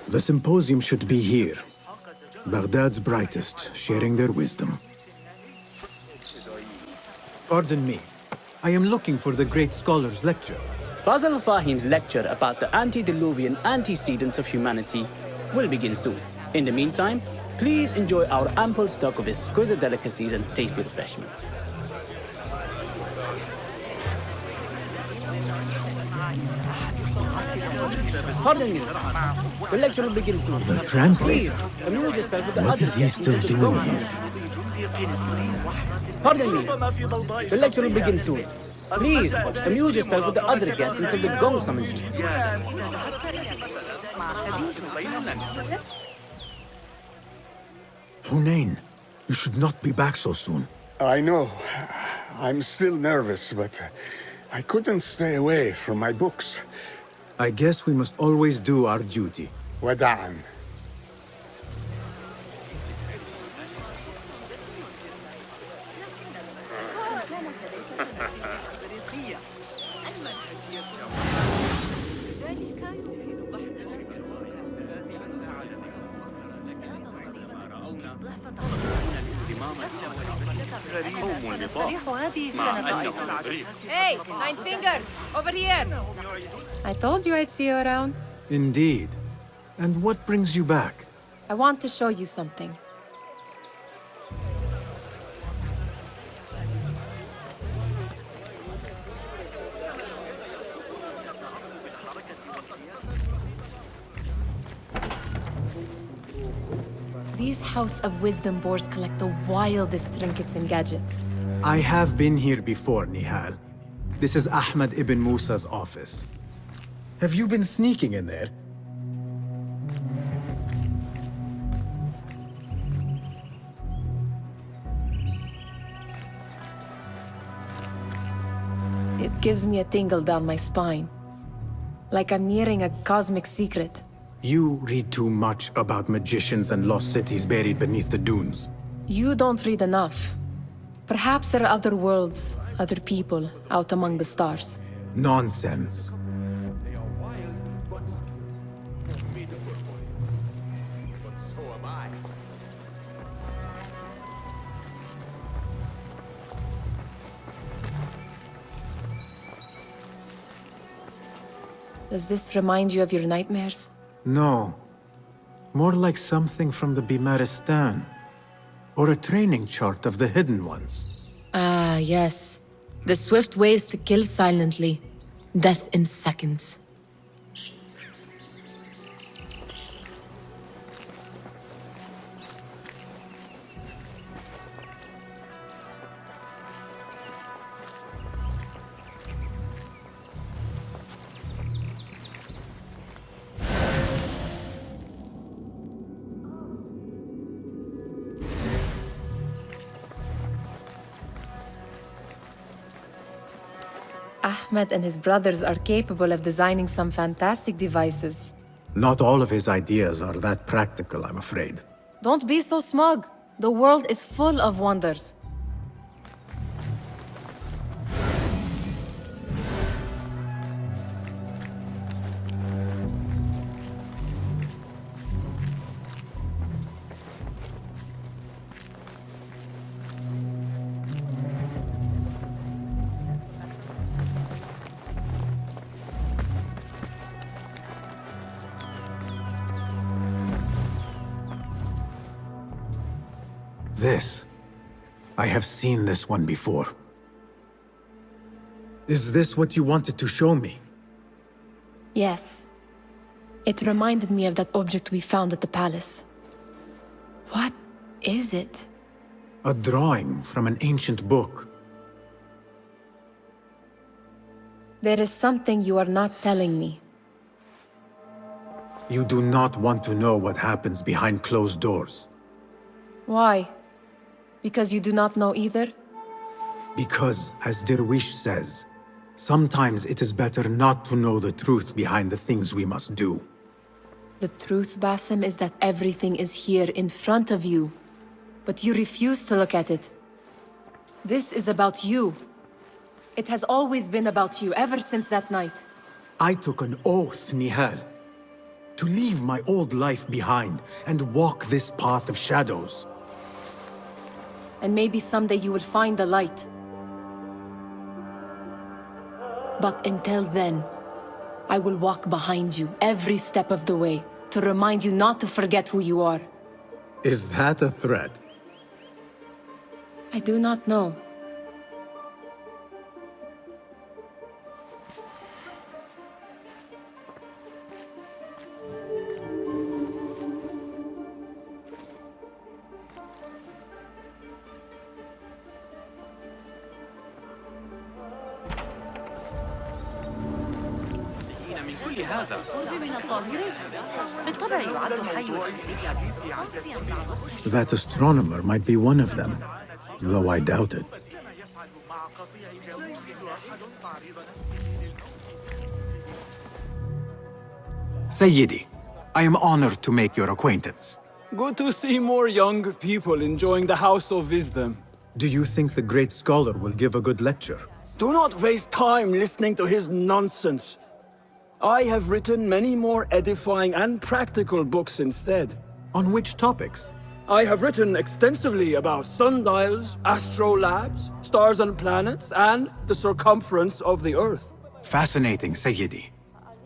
The symposium should be here. Baghdad's brightest, sharing their wisdom. Pardon me. I am looking for the great scholar's lecture. Basil Fahim's lecture about the antediluvian antecedents of humanity will begin soon. In the meantime, please enjoy our ample stock of exquisite delicacies and tasty refreshments. Pardon me. The lecture will begin soon. The translator? Please, commute yourself with the What other is he guests still until the doing gong here? Pardon me. The lecture will begin soon. Please, commute yourself with the other guests until the gong summons you. Hunain, you should not be back so soon. I know. I'm still nervous, but I couldn't stay away from my books. I guess we must always do our duty. Wada'an. Hey, Nine Fingers! Over here! I told you I'd see you around. Indeed. And what brings you back? I want to show you something. These House of Wisdom boars collect the wildest trinkets and gadgets. I have been here before, Nihal. This is Ahmed ibn Musa's office. Have you been sneaking in there? It gives me a tingle down my spine. Like I'm nearing a cosmic secret. You read too much about magicians and lost cities buried beneath the dunes. You don't read enough. Perhaps there are other worlds, other people, out among the stars. Nonsense. Does this remind you of your nightmares? No. More like something from the Bimaristan. Or a training chart of the Hidden Ones. Ah, yes. The swift ways to kill silently. Death in seconds. Ahmed and his brothers are capable of designing some fantastic devices. Not all of his ideas are that practical, I'm afraid. Don't be so smug. The world is full of wonders. This. I have seen this one before. Is this what you wanted to show me? Yes. It reminded me of that object we found at the palace. What is it? A drawing from an ancient book. There is something you are not telling me. You do not want to know what happens behind closed doors. Why? Because you do not know either? Because, as Derwish says, sometimes it is better not to know the truth behind the things we must do. The truth, Basim, is that everything is here in front of you. But you refuse to look at it. This is about you. It has always been about you, ever since that night. I took an oath, Nihal. To leave my old life behind and walk this path of shadows. And maybe someday you will find the light. But until then, I will walk behind you every step of the way to remind you not to forget who you are. Is that a threat? I do not know. That astronomer might be one of them, though I doubt it. Sayyidi, I am honored to make your acquaintance. Good to see more young people enjoying the House of Wisdom. Do you think the great scholar will give a good lecture? Do not waste time listening to his nonsense. I have written many more edifying and practical books instead. On which topics? I have written extensively about sundials, astrolabes, stars and planets, and the circumference of the Earth. Fascinating, Sayyidi.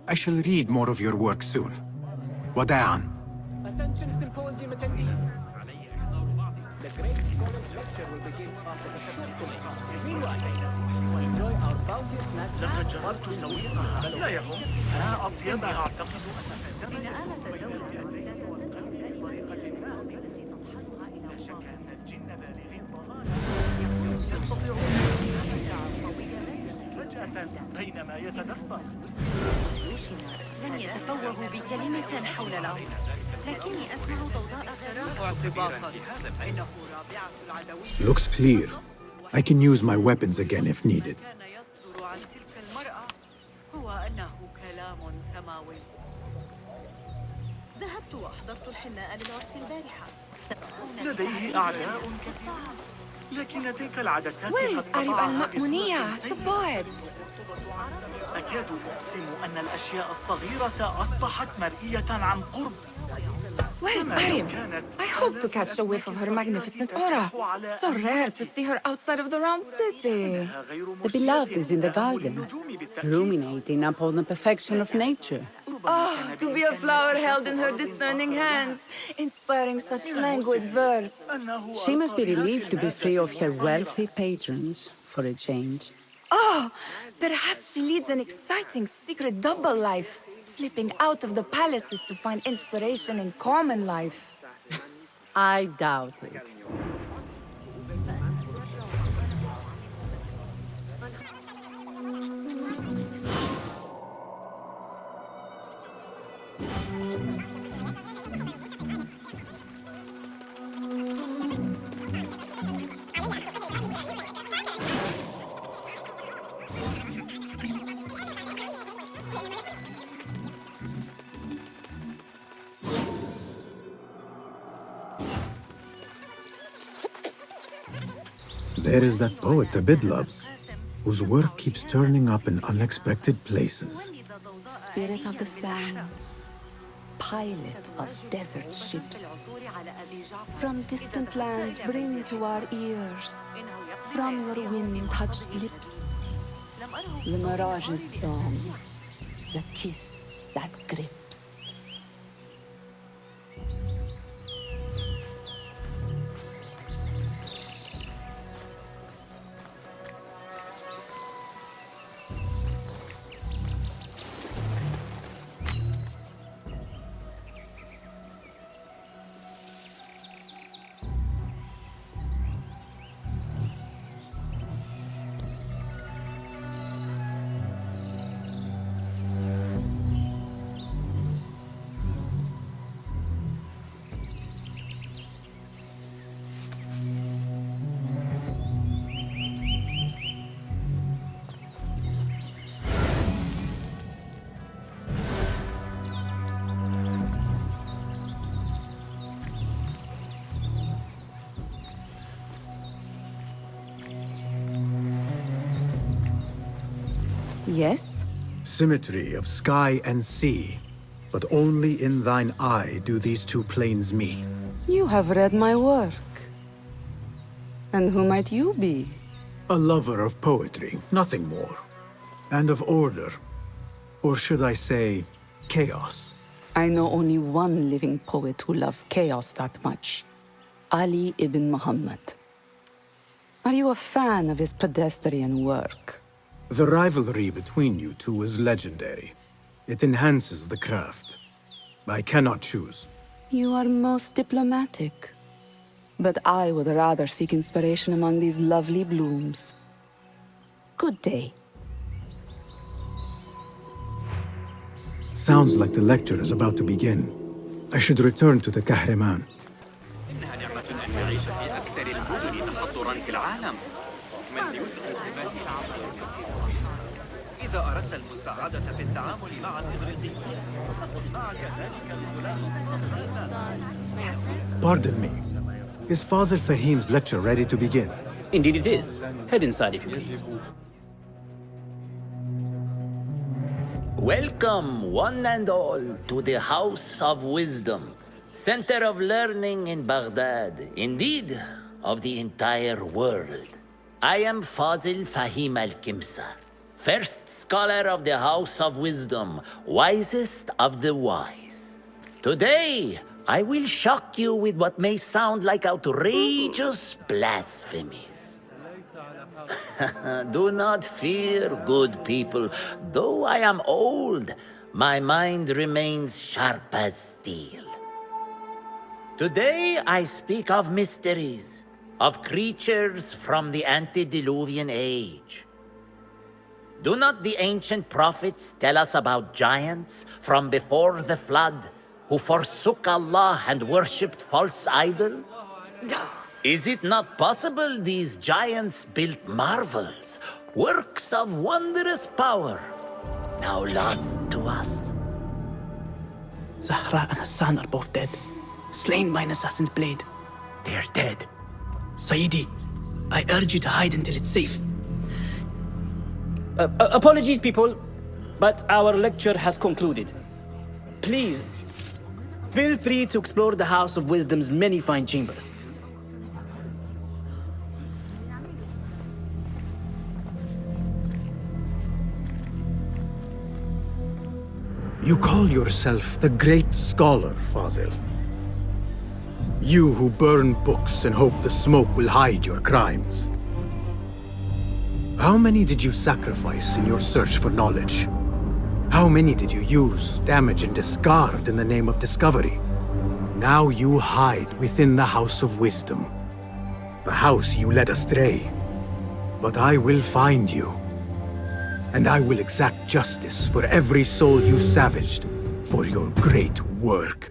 I shall read more of your work soon. Wada'an. Attention symposium attendees. The Great Scholar's lecture will begin after a short break. Meanwhile, enjoy our bounteous snack. لقد جربت سويقها لا يهم ما أطيبها أعتقد بينما يتدفق لن يتفوهوا بكلمة حول الأرض لكني أسمع ضوضاء ترافع Looks clear. I can use my weapons again if needed. كان يصدر عن تلك المرأة هو أنه كلام سماوي ذهبت وأحضرت الحناء للعرس البارحة لديه أعداء كثير لكن تلك العدسات Where is قد Arib طبعها al-Ma'muniyah, بصورة the سيئة. poet? أكاد أقسم أن الأشياء الصغيرة أصبحت مرئية عن قرب. Where is Arib? I hope to catch a whiff of her magnificent aura. So rare to see her outside of the round city. The beloved is in the garden, ruminating upon the perfection of nature. Oh, to be a flower held in her discerning hands, inspiring such languid verse. She must be relieved to be free of her wealthy patrons, for a change. Oh, perhaps she leads an exciting secret double life, slipping out of the palaces to find inspiration in common life. I doubt it. There is that poet Abid loves, whose work keeps turning up in unexpected places. Spirit of the sands, pilot of desert ships. From distant lands bring to our ears, from your wind-touched lips, the Mirage's song, the kiss that grips. Yes? Symmetry of sky and sea. But only in thine eye do these two planes meet. You have read my work. And who might you be? A lover of poetry, nothing more. And of order. Or should I say, chaos. I know only one living poet who loves chaos that much. Ali ibn Muhammad. Are you a fan of his pedestrian work? The rivalry between you two is legendary. It enhances the craft. I cannot choose. You are most diplomatic. But I would rather seek inspiration among these lovely blooms. Good day. Sounds like the lecture is about to begin. I should return to the Kahraman. إنها نعمة أن يعيش في أكثر المدن تحضراً في العالم. من يوسف إذا أردت المساعدة في التعامل مع الإغريقيين فخذ معك ذلك الغلام Pardon me. Is Fazil Fahim's lecture ready to begin? Indeed it is. Head inside if you please. Welcome, one and all, to the House of Wisdom, center of learning in Baghdad, indeed, of the entire world. I am Fazil Fahim al-Kimsa, first scholar of the House of Wisdom, wisest of the wise. Today, I will shock you with what may sound like outrageous blasphemies. Do not fear, good people. Though I am old, my mind remains sharp as steel. Today I speak of mysteries, of creatures from the antediluvian age. Do not the ancient prophets tell us about giants from before the flood who forsook Allah and worshipped false idols? Is it not possible these giants built marvels, works of wondrous power, now lost to us? Zahra and Hassan are both dead, slain by an assassin's blade. They're dead. Saidi, I urge you to hide until it's safe. Apologies, people, but our lecture has concluded. Please, feel free to explore the House of Wisdom's many fine chambers. You call yourself the Great Scholar, Fazil. You who burn books and hope the smoke will hide your crimes. How many did you sacrifice in your search for knowledge? How many did you use, damage, and discard in the name of discovery? Now you hide within the House of Wisdom. The house you led astray. But I will find you. And I will exact justice for every soul you savaged for your great work.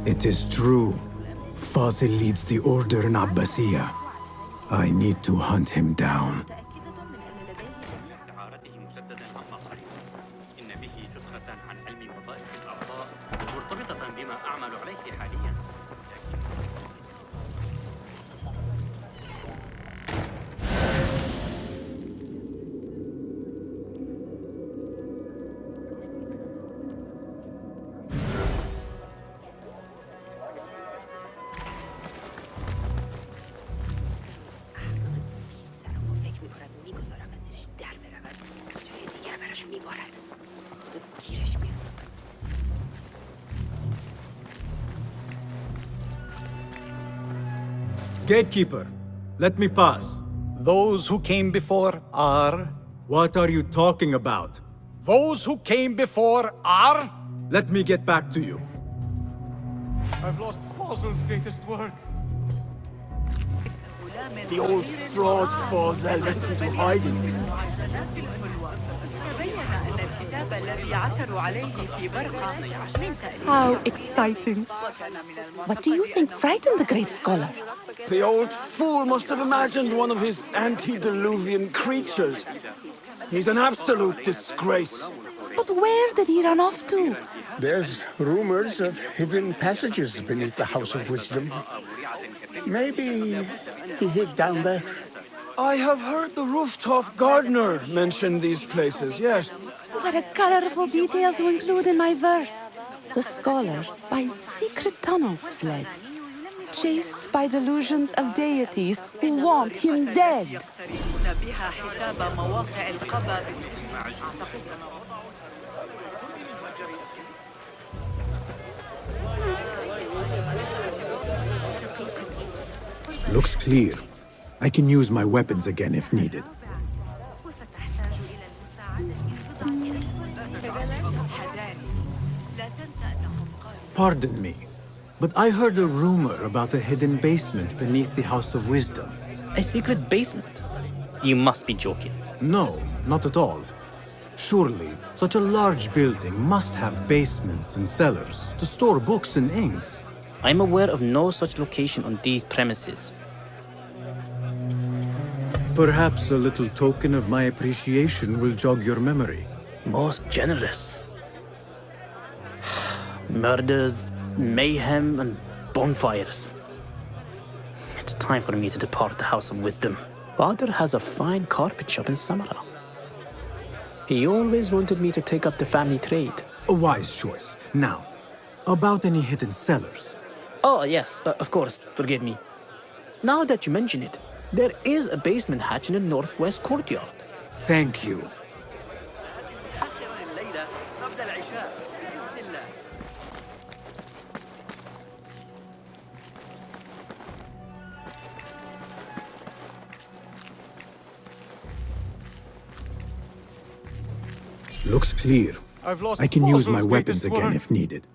It is true. Fazil leads the order in Abbasiyah. I need to hunt him down. Gatekeeper, let me pass. Those who came before are... What are you talking about? Those who came before are... Let me get back to you. I've lost Fazil's greatest work. The old fraud Fazil went into hiding. How exciting. What do you think frightened the great scholar? The old fool must have imagined one of his antediluvian creatures. He's an absolute disgrace. But where did he run off to? There's rumors of hidden passages beneath the House of Wisdom. Maybe he hid down there. I have heard the rooftop gardener mention these places, yes. What a colorful detail to include in my verse. The scholar by secret tunnels fled, chased by delusions of deities who want him dead. Looks clear. I can use my weapons again if needed. Pardon me, but I heard a rumor about a hidden basement beneath the House of Wisdom. A secret basement? You must be joking. No, not at all. Surely, such a large building must have basements and cellars to store books and inks. I'm aware of no such location on these premises. Perhaps a little token of my appreciation will jog your memory. Most generous. Murders, mayhem, and bonfires. It's time for me to depart the House of Wisdom. Father has a fine carpet shop in Samara. He always wanted me to take up the family trade. A wise choice. Now, about any hidden cellars. Oh, yes, of course, forgive me. Now that you mention it, there is a basement hatch in the northwest courtyard. Thank you. Looks clear. I can use my weapons again if needed.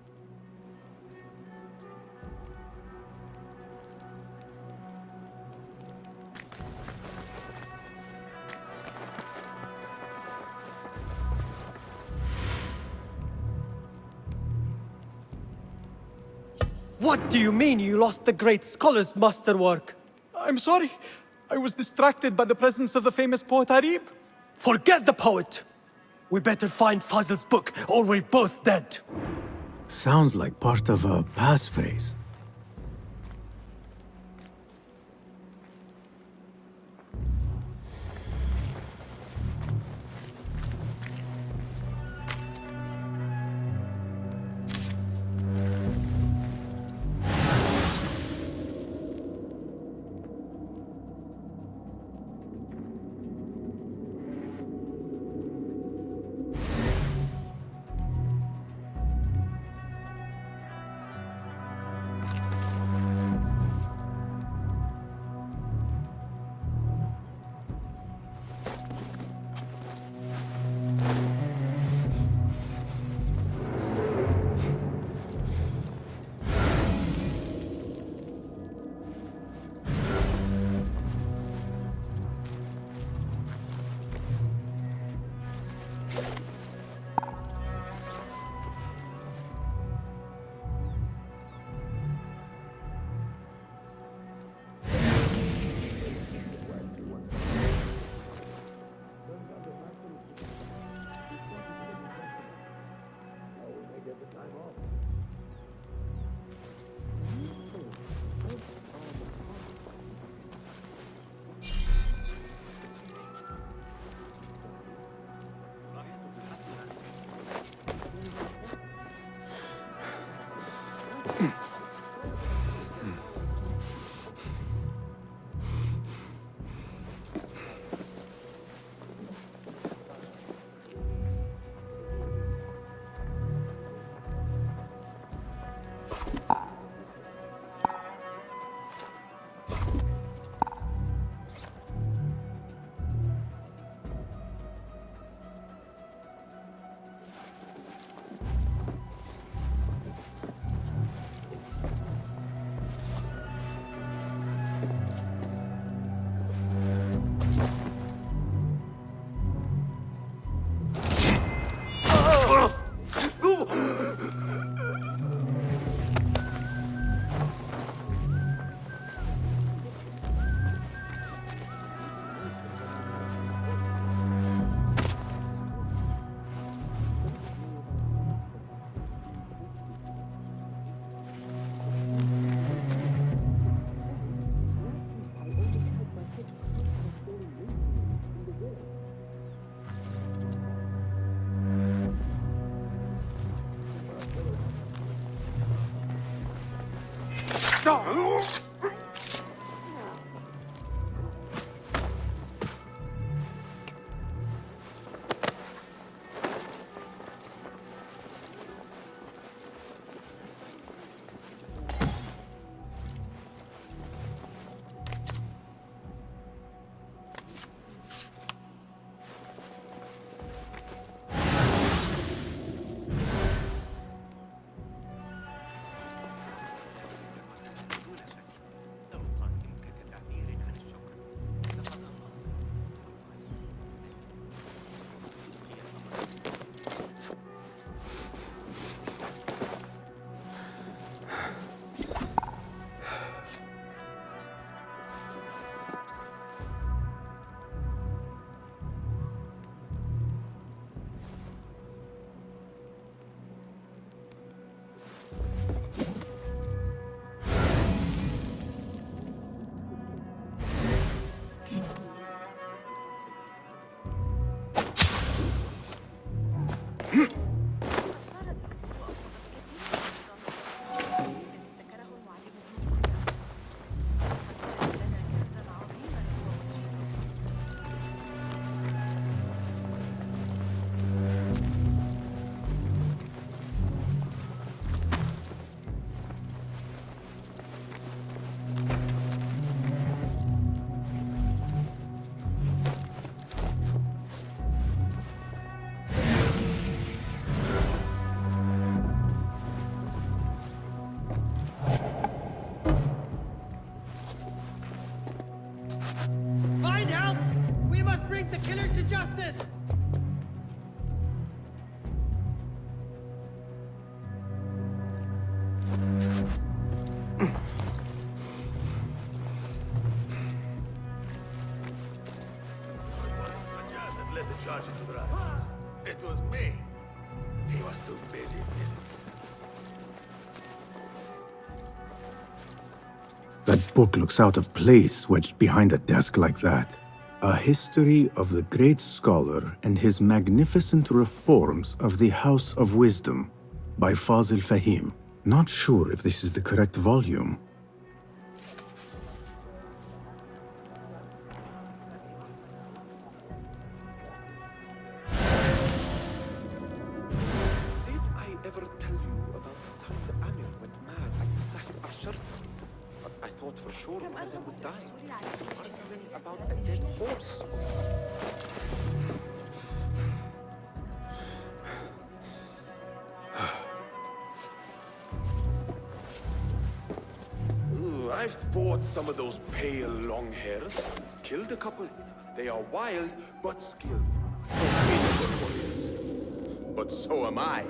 What do you mean you lost the great scholar's masterwork? I'm sorry. I was distracted by the presence of the famous poet Arib. Forget the poet! We better find Fazl's book, or we're both dead. Sounds like part of a passphrase. Find help! We must bring the killer to justice! Led the charge into the right. It was me. He was too busy. That book looks out of place wedged behind a desk like that. A history of the great scholar and his magnificent reforms of the House of Wisdom by Fazil Fahim. Not sure if this is the correct volume. I've fought some of those pale long hairs. Killed a couple. They are wild, but skilled. So capable warriors. But so am I.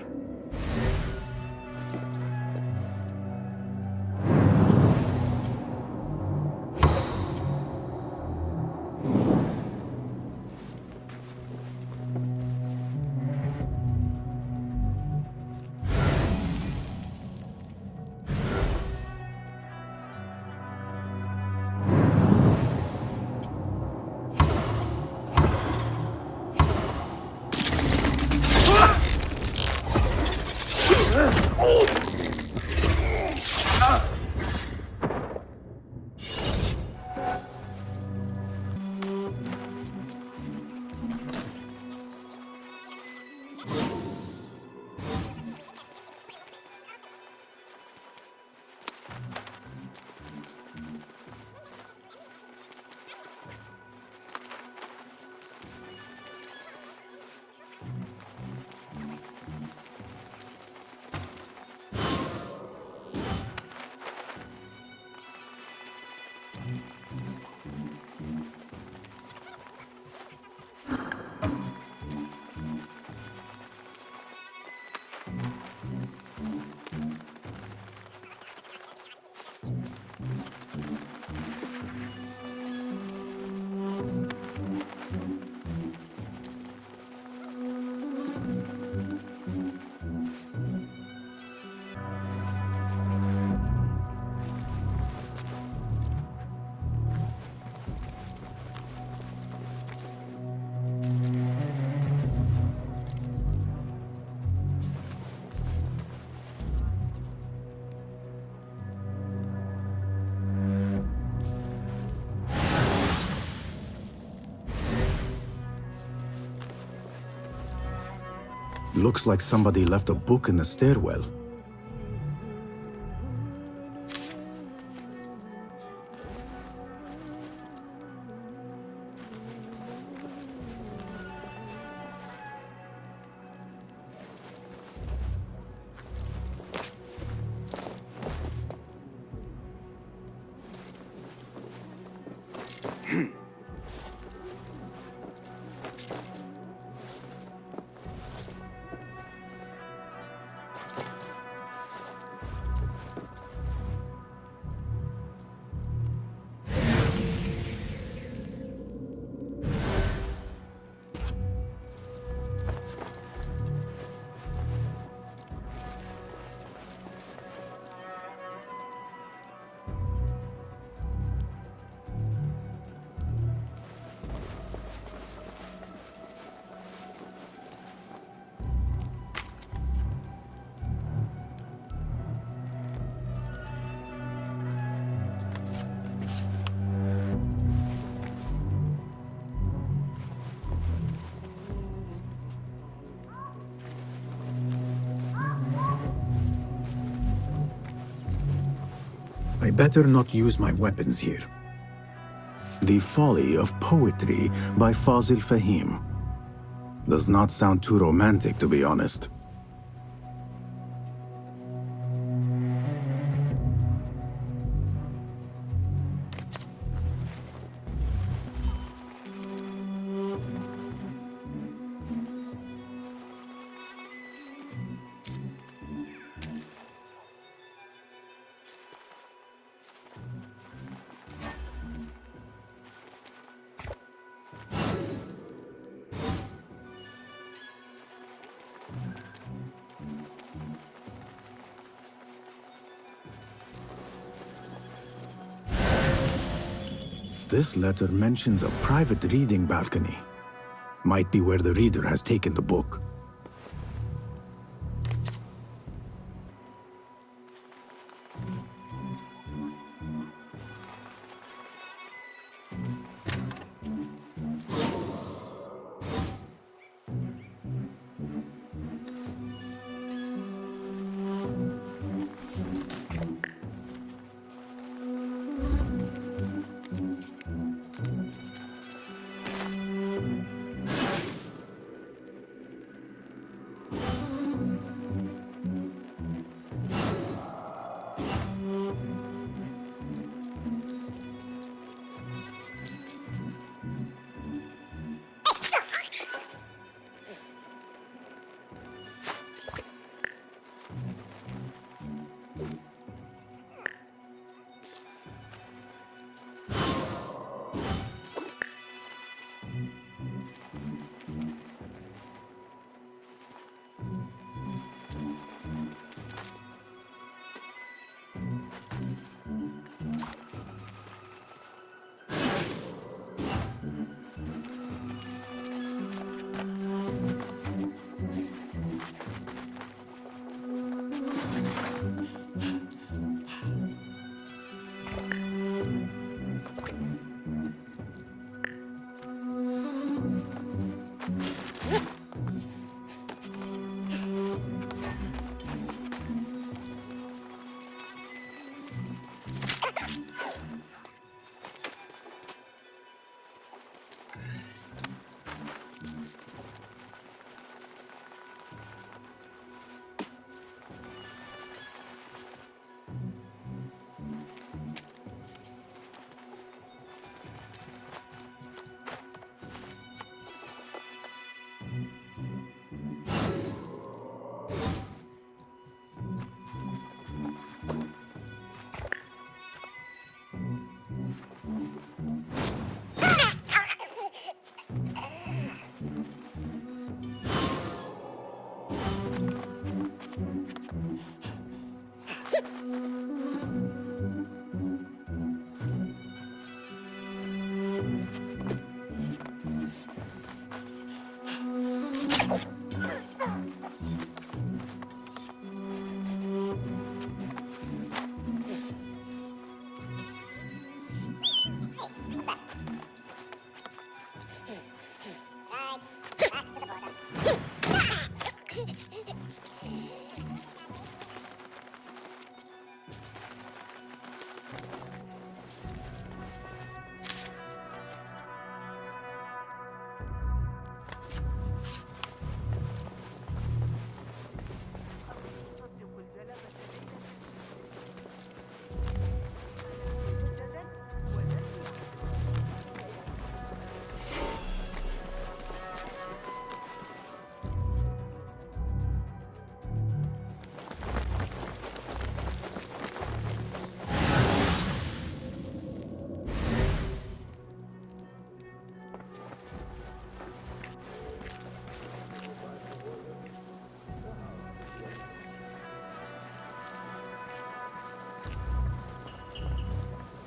Looks like somebody left a book in the stairwell. I better not use my weapons here. The Folly of Poetry by Fazil Fahim. Does not sound too romantic, to be honest. This letter mentions a private reading balcony. Might be where the reader has taken the book.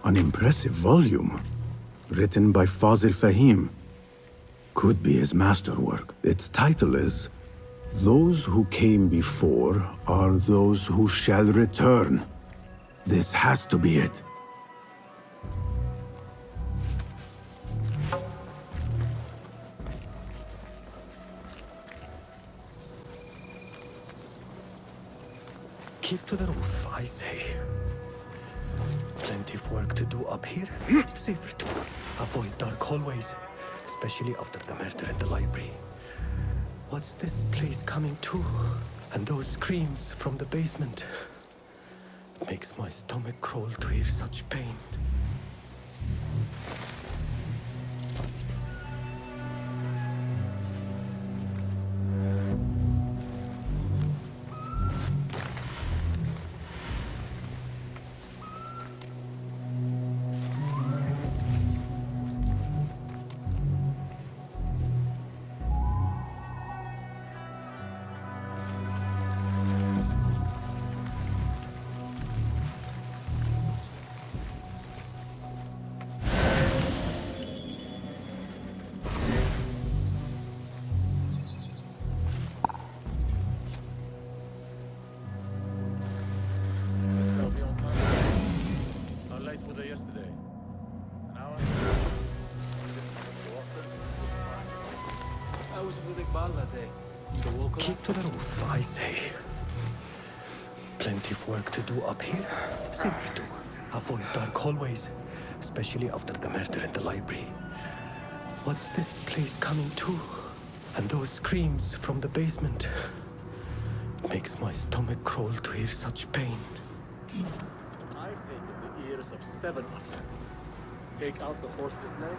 An impressive volume. Written by Fazil Fahim. Could be his masterwork. Its title is Those Who Came Before Are Those Who Shall Return. This has to be it. Keep to the roof, I say. Plenty of work to do up here. Safer to avoid dark hallways, especially after the murder in the library. What's this place coming to? And those screams from the basement. It makes my stomach crawl to hear such pain. Keep to the roof, I say. Plenty of work to do up here. Safer to avoid dark hallways, especially after the murder in the library. What's this place coming to? And those screams from the basement. It makes my stomach crawl to hear such pain. I think the ears of 7 of them. Take out the horse's leg.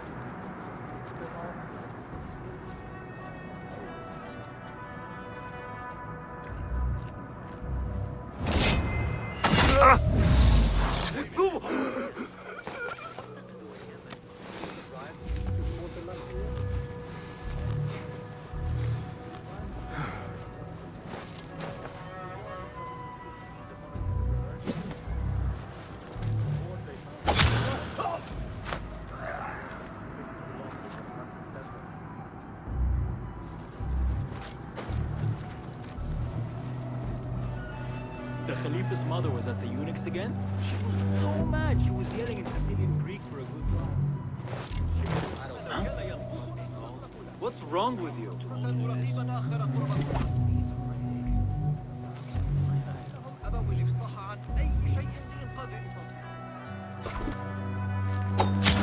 The Khalifa's mother was at the eunuchs again? She was so mad, she was yelling in Sicilian Greek for a good while. Huh? What's wrong with you?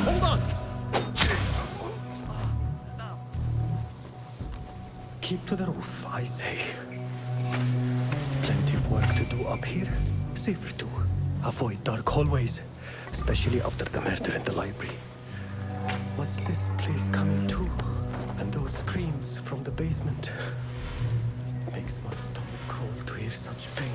Hold on! Keep to the roof, I say. Plenty of work to do up here. Safer to avoid dark hallways, especially after the murder in the library. What's this place coming to? And those screams from the basement. Makes my stomach crawl to hear such pain.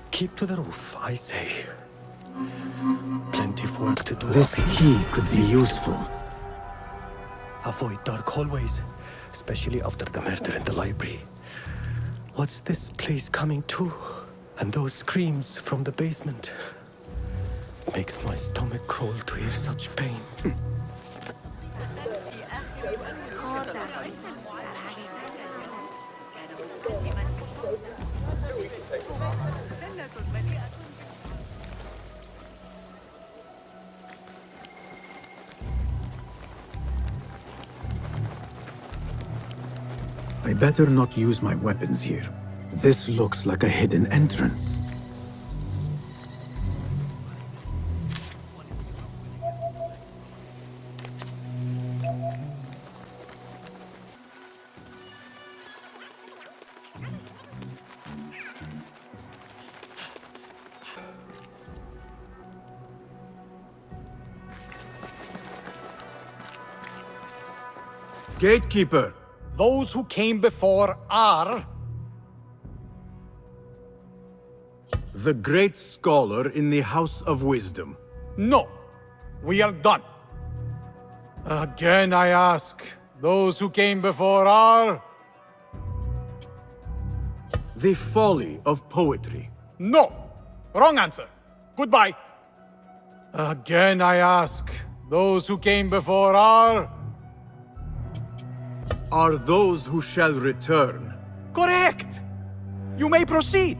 Keep to the roof, I say. Plenty of work to do. This key could be useful. Avoid dark hallways, especially after the murder in the library. What's this place coming to? And those screams from the basement. Makes my stomach crawl to hear such pain. I better not use my weapons here. This looks like a hidden entrance. Gatekeeper! Those who came before are... The great scholar in the House of Wisdom. No. We are done. Again I ask, those who came before are... The folly of poetry. No. Wrong answer. Goodbye. Again I ask, those who came before are... Are those who shall return. Correct! You may proceed.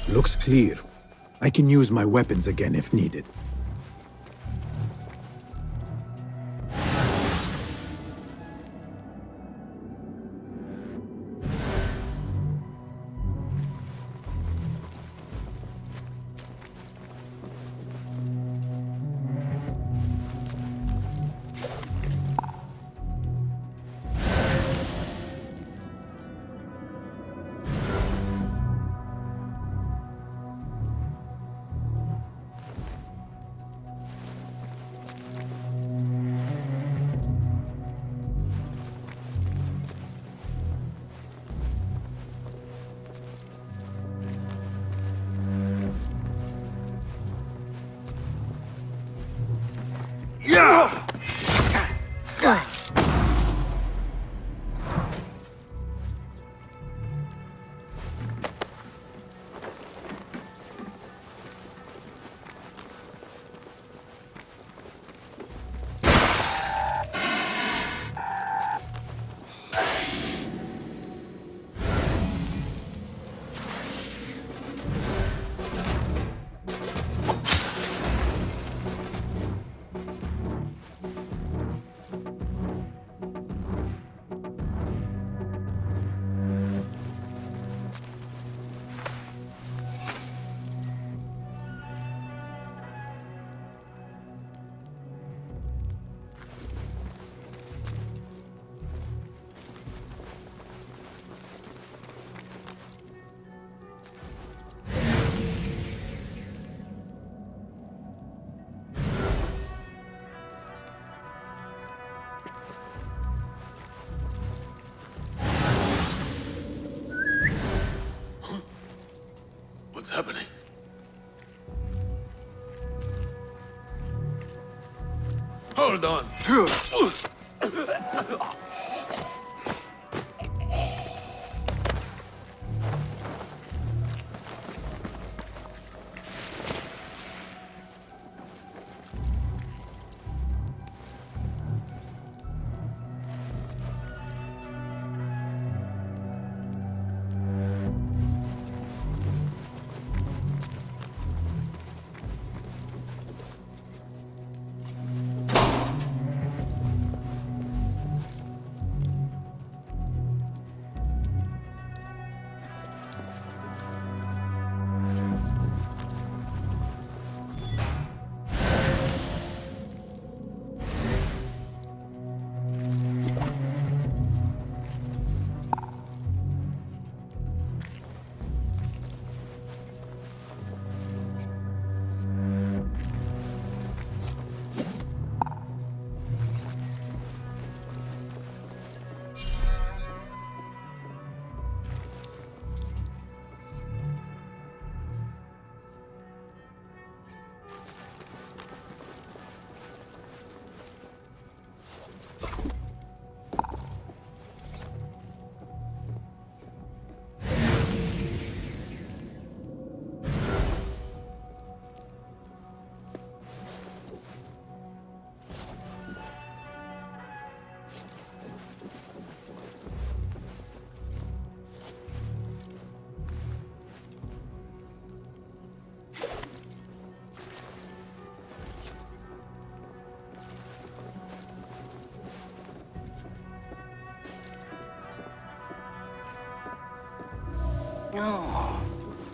Looks clear. I can use my weapons again if needed. What's happening? Hold on.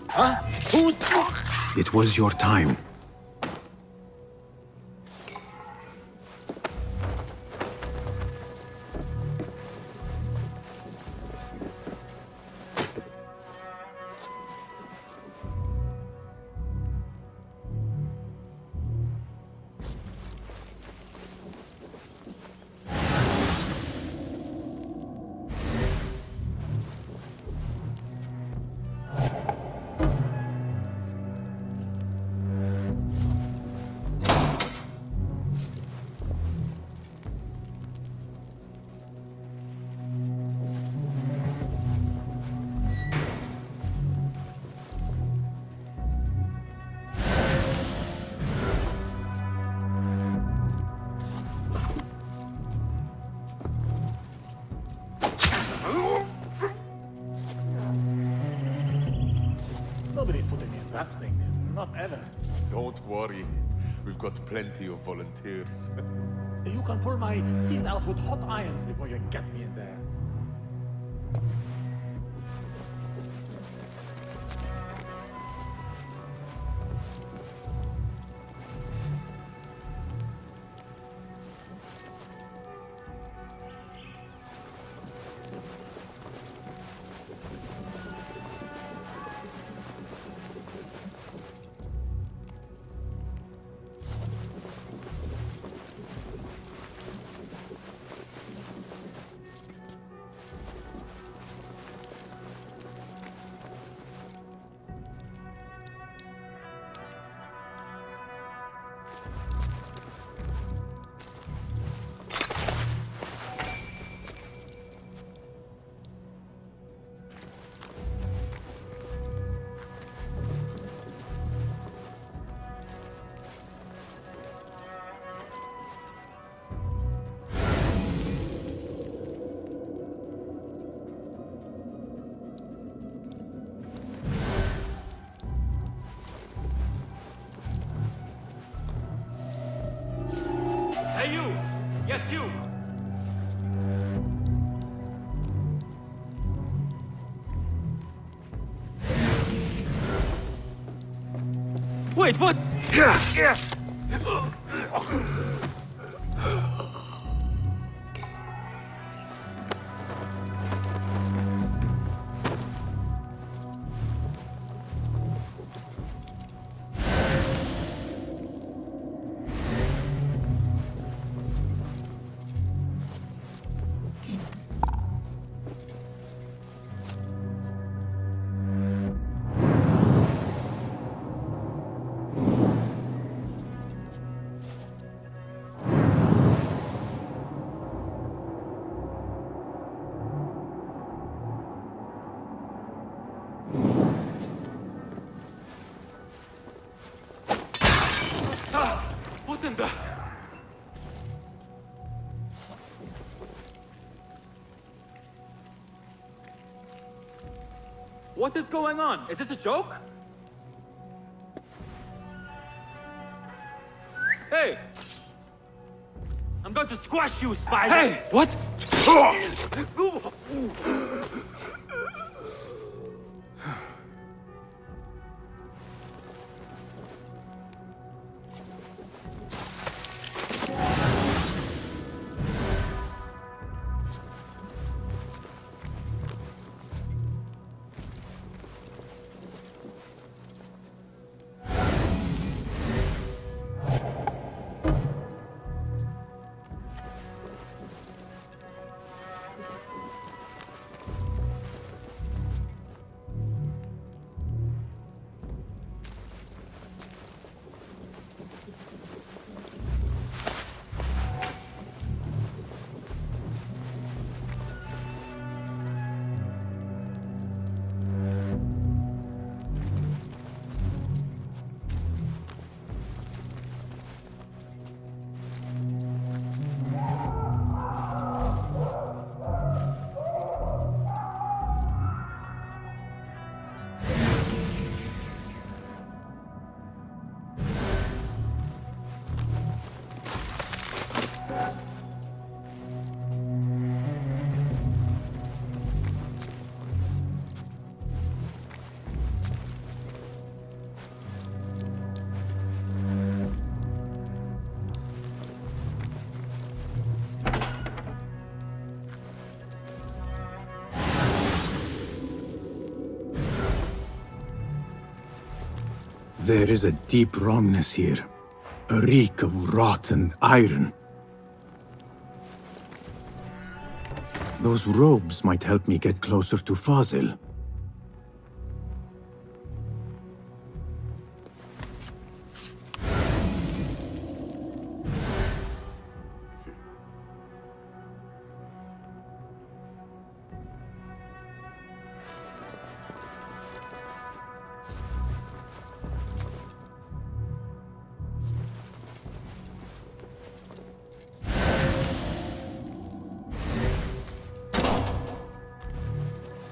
Huh? Who's... It was your time. Nobody's putting in that thing. Not ever. Don't worry. We've got plenty of volunteers. You can pull my teeth out with hot irons before you get me in there. Hey, you! Yes, you! Wait, what? What in the... What is going on? Is this a joke? Hey! I'm going to squash you, spider! Hey! What? There is a deep wrongness here. A reek of rotten iron. Those robes might help me get closer to Fazil.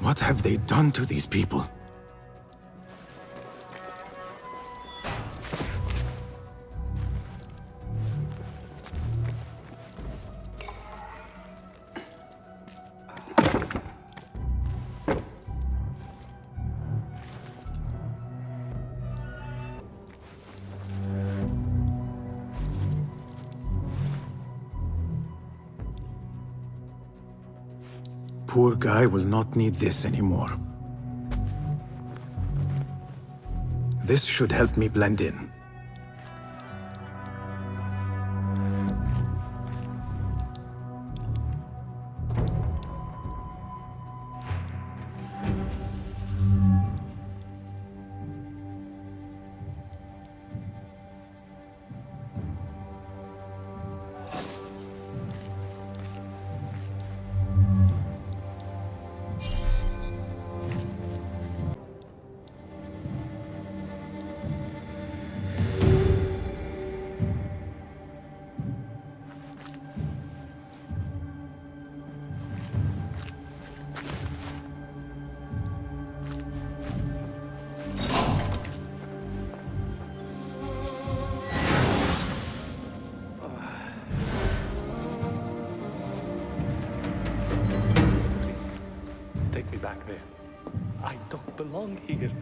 What have they done to these people? Poor guy will not need this anymore. This should help me blend in. back there. I don't belong here.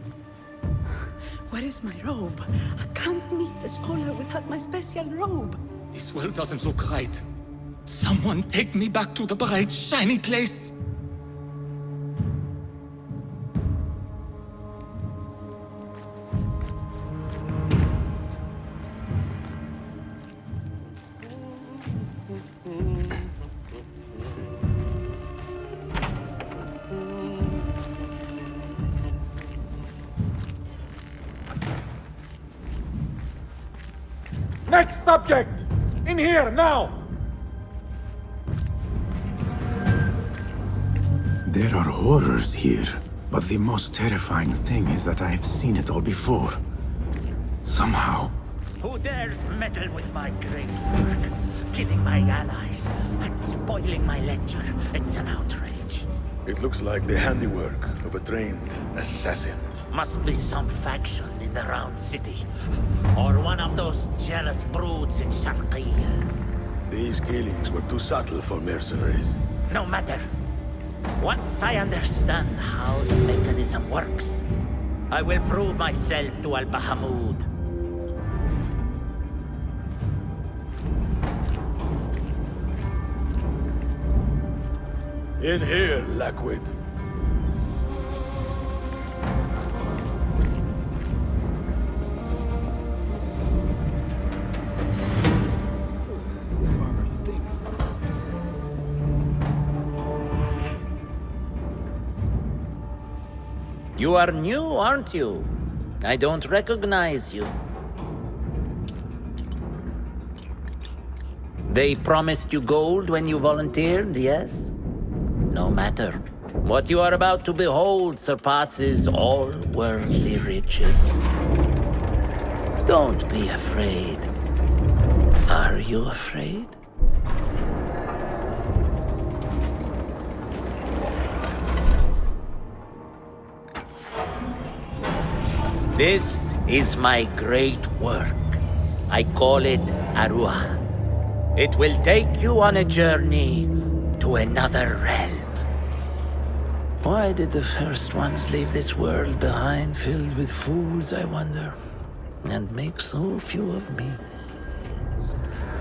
Where is my robe? I can't meet the scholar without my special robe. This world doesn't look right. Someone take me back to the bright, shiny place. Next subject! In here, now! There are horrors here, but the most terrifying thing is that I have seen it all before. Somehow. Who dares meddle with my great work? Killing my allies and spoiling my lecture. It's an outrage. It looks like the handiwork of a trained assassin. Must be some faction in the Round City. Or one of those jealous broods in Sharqiyya. These killings were too subtle for mercenaries. No matter. Once I understand how the mechanism works, I will prove myself to Al-Bahamud. In here, Lackwit. You are new, aren't you? I don't recognize you. They promised you gold when you volunteered, yes? No matter. What you are about to behold surpasses all worldly riches. Don't be afraid. Are you afraid? This is my great work. I call it Arua. It will take you on a journey to another realm. Why did the first ones leave this world behind, filled with fools, I wonder, and make so few of me?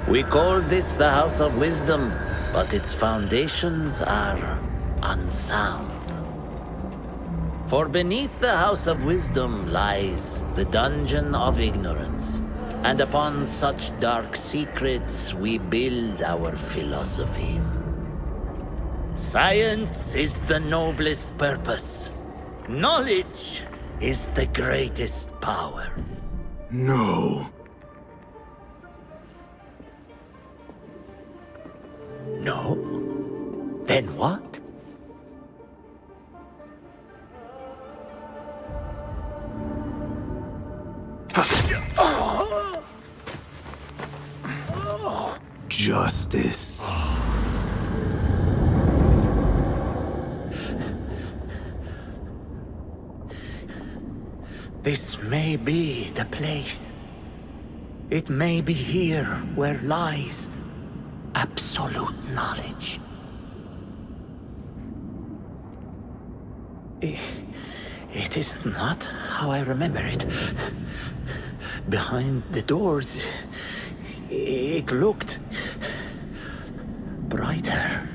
We call this the House of Wisdom, but its foundations are unsound. For beneath the House of Wisdom lies the Dungeon of Ignorance, and upon such dark secrets we build our philosophies. Science is the noblest purpose. Knowledge is the greatest power. No. No? Then what? Justice. This may be the place. It may be here where lies absolute knowledge. It is not how I remember it. Behind the doors, it looked brighter.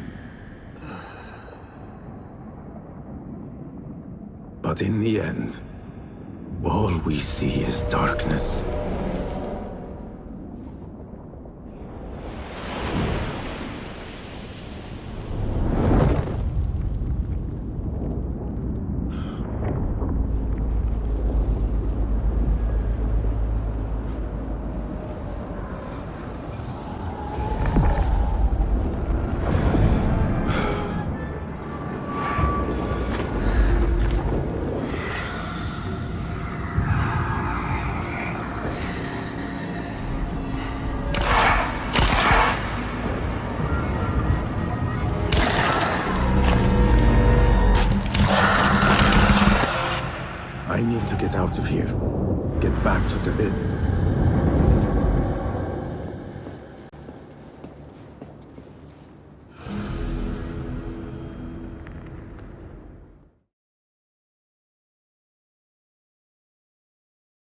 But in the end, all we see is darkness. I need to get out of here. Get back to the inn.